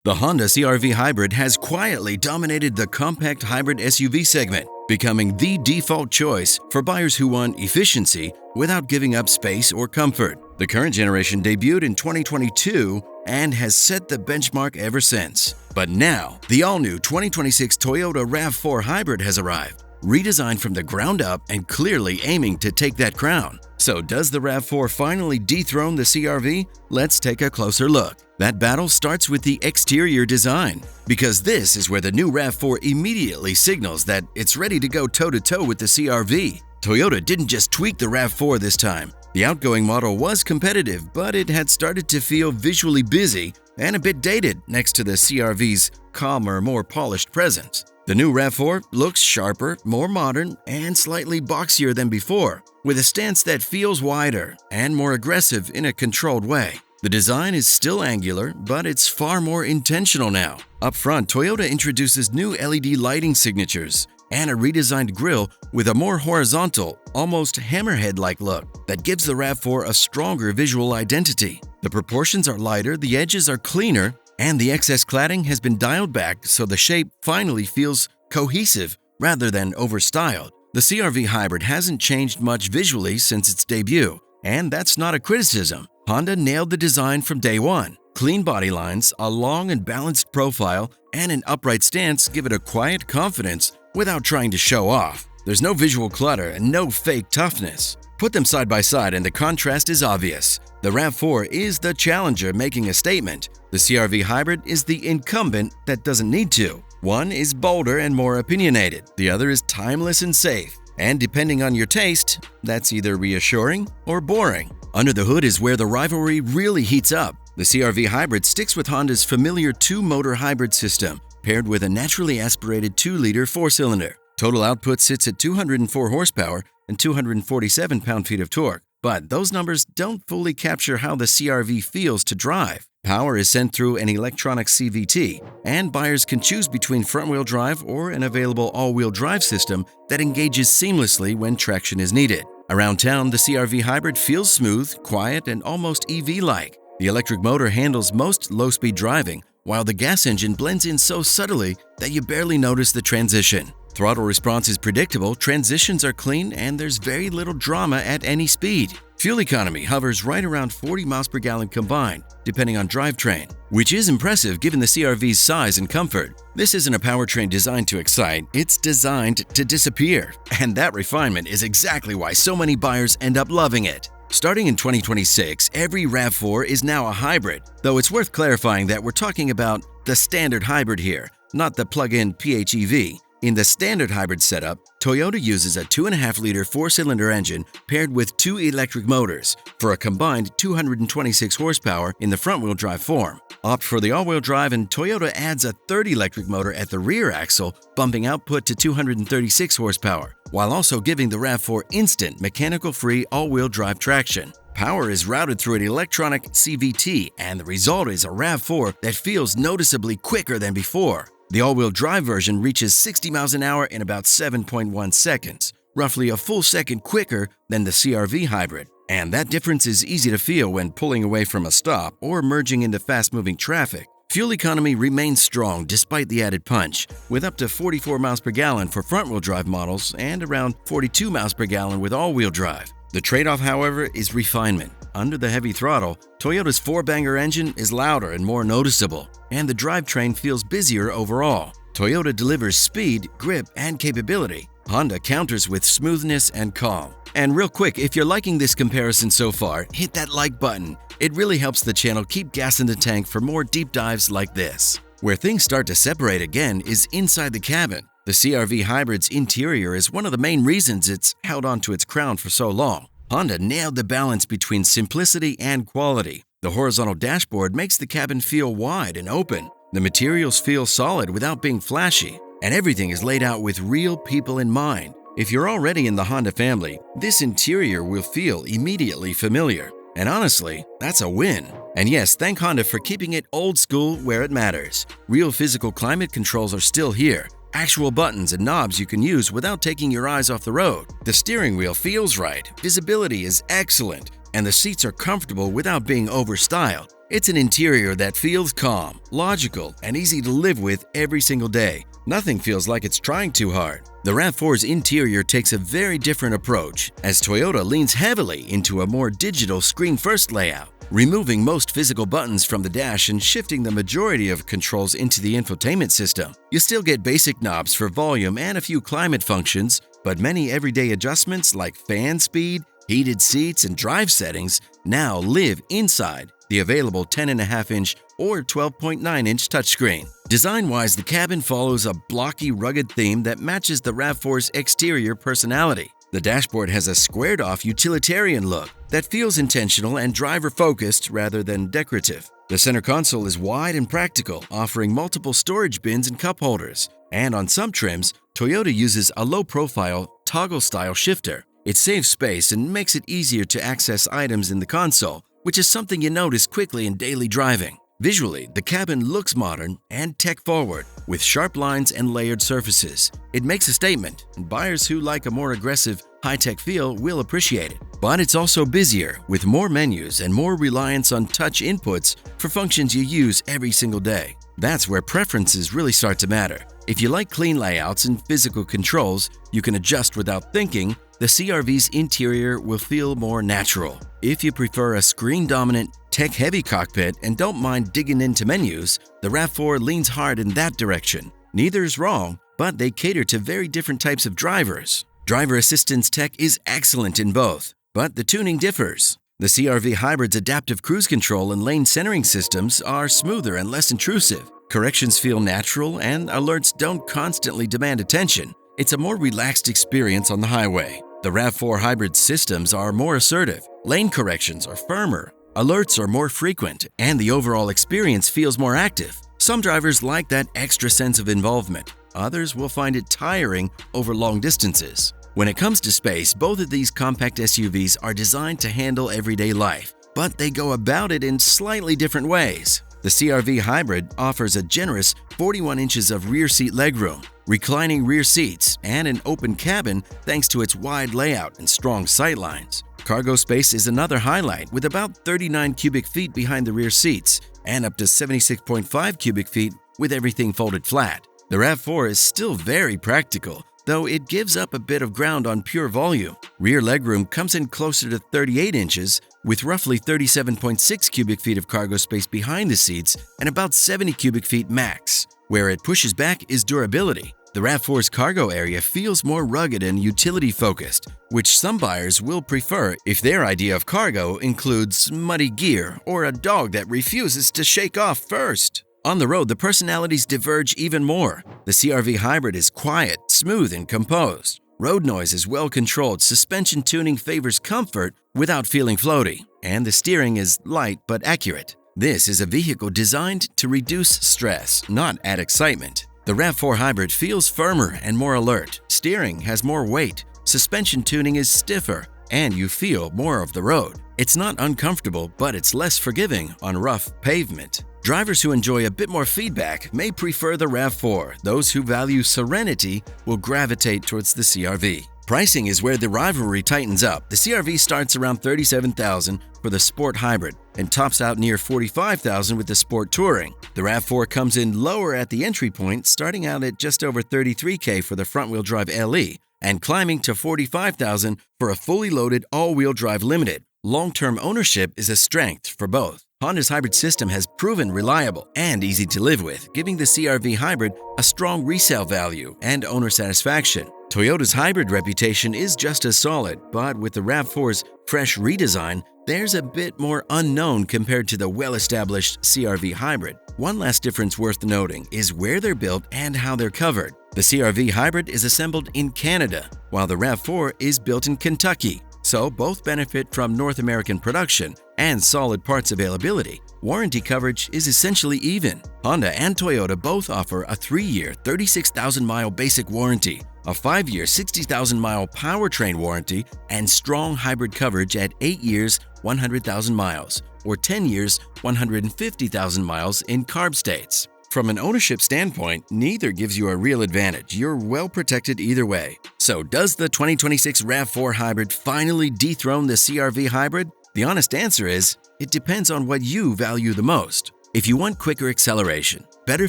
The Honda CR-V Hybrid has quietly dominated the compact hybrid SUV segment, becoming the default choice for buyers who want efficiency without giving up space or comfort. The current generation debuted in 2022 and has set the benchmark ever since. But now, the all-new 2026 Toyota RAV4 Hybrid has arrived, redesigned from the ground up and clearly aiming to take that crown. So does the RAV4 finally dethrone the CR-V? Let's take a closer look. That battle starts with the exterior design, because this is where the new RAV4 immediately signals that it's ready to go toe-to-toe with the CR-V. Toyota didn't just tweak the RAV4 this time. The outgoing model was competitive, but it had started to feel visually busy and a bit dated next to the CR-V's calmer, more polished presence. The new RAV4 looks sharper, more modern, and slightly boxier than before, with a stance that feels wider and more aggressive in a controlled way. The design is still angular, but it's far more intentional now. Up front, Toyota introduces new LED lighting signatures and a redesigned grille with a more horizontal, almost hammerhead-like look that gives the RAV4 a stronger visual identity. The proportions are lighter, the edges are cleaner, and the excess cladding has been dialed back so the shape finally feels cohesive rather than overstyled. The CR-V Hybrid hasn't changed much visually since its debut, and that's not a criticism. Honda nailed the design from day one. Clean body lines, a long and balanced profile, and an upright stance give it a quiet confidence without trying to show off. There's no visual clutter and no fake toughness. Put them side by side and the contrast is obvious. The RAV4 is the challenger making a statement. The CR-V Hybrid is the incumbent that doesn't need to. One is bolder and more opinionated. The other is timeless and safe. And depending on your taste, that's either reassuring or boring. Under the hood is where the rivalry really heats up. The CR-V Hybrid sticks with Honda's familiar two-motor hybrid system, paired with a naturally aspirated 2-liter 4-cylinder. Total output sits at 204 horsepower and 247 pound-feet of torque. But those numbers don't fully capture how the CR-V feels to drive. Power is sent through an electronic CVT, and buyers can choose between front-wheel drive or an available all-wheel drive system that engages seamlessly when traction is needed. Around town, the CR-V Hybrid feels smooth, quiet, and almost EV-like. The electric motor handles most low-speed driving, while the gas engine blends in so subtly that you barely notice the transition. Throttle response is predictable, transitions are clean, and there's very little drama at any speed. Fuel economy hovers right around 40 miles per gallon combined, depending on drivetrain, which is impressive given the CR-V's size and comfort. This isn't a powertrain designed to excite, it's designed to disappear. And that refinement is exactly why so many buyers end up loving it. Starting in 2026, every RAV4 is now a hybrid, though it's worth clarifying that we're talking about the standard hybrid here, not the plug-in PHEV. In the standard hybrid setup, Toyota uses a 2.5-liter 4-cylinder engine paired with 2 electric motors for a combined 226 horsepower in the front-wheel drive form. Opt for the all-wheel drive and Toyota adds a third electric motor at the rear axle, bumping output to 236 horsepower, while also giving the RAV4 instant mechanical-free all-wheel drive traction. Power is routed through an electronic CVT, and the result is a RAV4 that feels noticeably quicker than before. The all-wheel drive version reaches 60 miles an hour in about 7.1 seconds, roughly a full second quicker than the CR-V Hybrid. And that difference is easy to feel when pulling away from a stop or merging into fast-moving traffic. Fuel economy remains strong despite the added punch, with up to 44 miles per gallon for front-wheel drive models and around 42 miles per gallon with all-wheel drive. The trade-off, however, is refinement. Under the heavy throttle, Toyota's 4-banger engine is louder and more noticeable, and the drivetrain feels busier overall. Toyota delivers speed, grip, and capability. Honda counters with smoothness and calm. And real quick, if you're liking this comparison so far, hit that like button. It really helps the channel keep gas in the tank for more deep dives like this. Where things start to separate again is inside the cabin. The CR-V Hybrid's interior is one of the main reasons it's held onto its crown for so long. Honda nailed the balance between simplicity and quality. The horizontal dashboard makes the cabin feel wide and open. The materials feel solid without being flashy, and everything is laid out with real people in mind. If you're already in the Honda family, this interior will feel immediately familiar. And honestly, that's a win. And yes, thank Honda for keeping it old school where it matters. Real physical climate controls are still here. Actual buttons and knobs you can use without taking your eyes off the road. The steering wheel feels right, visibility is excellent, and the seats are comfortable without being overstyled. It's an interior that feels calm, logical, and easy to live with every single day. Nothing feels like it's trying too hard. The RAV4's interior takes a very different approach, as Toyota leans heavily into a more digital screen-first layout, removing most physical buttons from the dash and shifting the majority of controls into the infotainment system. You still get basic knobs for volume and a few climate functions, but many everyday adjustments like fan speed, heated seats, and drive settings now live inside the available 10.5-inch or 12.9-inch touchscreen. Design-wise, the cabin follows a blocky, rugged theme that matches the RAV4's exterior personality. The dashboard has a squared-off utilitarian look that feels intentional and driver-focused rather than decorative. The center console is wide and practical, offering multiple storage bins and cup holders. And on some trims, Toyota uses a low-profile, toggle-style shifter. It saves space and makes it easier to access items in the console, which is something you notice quickly in daily driving. Visually, the cabin looks modern and tech-forward, with sharp lines and layered surfaces. It makes a statement, and buyers who like a more aggressive, high-tech feel will appreciate it. But it's also busier, with more menus and more reliance on touch inputs for functions you use every single day. That's where preferences really start to matter. If you like clean layouts and physical controls you can adjust without thinking, the CR-V's interior will feel more natural. If you prefer a screen-dominant, tech-heavy cockpit and don't mind digging into menus, the RAV4 leans hard in that direction. Neither is wrong, but they cater to very different types of drivers. Driver assistance tech is excellent in both, but the tuning differs. The CR-V Hybrid's adaptive cruise control and lane centering systems are smoother and less intrusive. Corrections feel natural and alerts don't constantly demand attention. It's a more relaxed experience on the highway. The RAV4 Hybrid systems are more assertive, lane corrections are firmer, alerts are more frequent, and the overall experience feels more active. Some drivers like that extra sense of involvement. Others will find it tiring over long distances. When it comes to space, both of these compact SUVs are designed to handle everyday life, but they go about it in slightly different ways. The CR-V Hybrid offers a generous 41 inches of rear seat legroom, reclining rear seats, and an open cabin thanks to its wide layout and strong sightlines. Cargo space is another highlight, with about 39 cubic feet behind the rear seats and up to 76.5 cubic feet with everything folded flat. The RAV4 is still very practical, though it gives up a bit of ground on pure volume. Rear legroom comes in closer to 38 inches, with roughly 37.6 cubic feet of cargo space behind the seats and about 70 cubic feet max. Where it pushes back is durability. The RAV4's cargo area feels more rugged and utility-focused, which some buyers will prefer if their idea of cargo includes muddy gear or a dog that refuses to shake off first. On the road, the personalities diverge even more. The CR-V Hybrid is quiet, smooth, and composed. Road noise is well-controlled, suspension tuning favors comfort without feeling floaty, and the steering is light but accurate. This is a vehicle designed to reduce stress, not add excitement. The RAV4 Hybrid feels firmer and more alert. Steering has more weight, suspension tuning is stiffer, and you feel more of the road. It's not uncomfortable, but it's less forgiving on rough pavement. Drivers who enjoy a bit more feedback may prefer the RAV4. Those who value serenity will gravitate towards the CR-V. Pricing is where the rivalry tightens up. The CR-V starts around $37,000 for the Sport Hybrid and tops out near $45,000 with the Sport Touring. The RAV4 comes in lower at the entry point, starting out at just over $33,000 for the front-wheel drive LE and climbing to $45,000 for a fully loaded all-wheel drive Limited. Long-term ownership is a strength for both. Honda's hybrid system has proven reliable and easy to live with, giving the CR-V Hybrid a strong resale value and owner satisfaction. Toyota's hybrid reputation is just as solid, but with the RAV4's fresh redesign, there's a bit more unknown compared to the well-established CR-V Hybrid. One last difference worth noting is where they're built and how they're covered. The CR-V Hybrid is assembled in Canada, while the RAV4 is built in Kentucky. So both benefit from North American production and solid parts availability. Warranty coverage is essentially even. Honda and Toyota both offer a 3-year, 36,000-mile basic warranty, a 5-year, 60,000-mile powertrain warranty, and strong hybrid coverage at 8 years, 100,000 miles, or 10 years, 150,000 miles in CARB states. From an ownership standpoint, neither gives you a real advantage. You're well protected either way. So does the 2026 RAV4 Hybrid finally dethrone the CR-V Hybrid? The honest answer is It depends on what you value the most. If you want quicker acceleration, better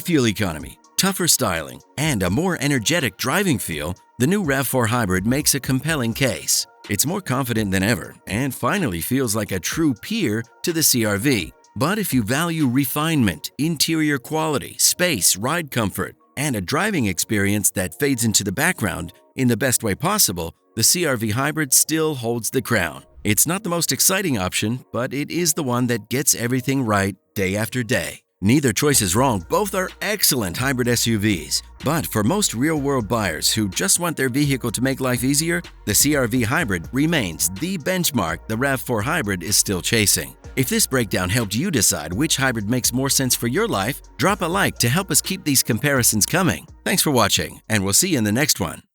fuel economy, tougher styling, and a more energetic driving feel, the new RAV4 Hybrid makes a compelling case. It's more confident than ever and finally feels like a true peer to the CR-V. But if you value refinement, interior quality, space, ride comfort, and a driving experience that fades into the background in the best way possible, the CR-V Hybrid still holds the crown. It's not the most exciting option, but it is the one that gets everything right day after day. Neither choice is wrong, both are excellent hybrid SUVs. But for most real-world buyers who just want their vehicle to make life easier, the CR-V Hybrid remains the benchmark the RAV4 Hybrid is still chasing. If this breakdown helped you decide which hybrid makes more sense for your life, drop a like to help us keep these comparisons coming. Thanks for watching, and we'll see you in the next one.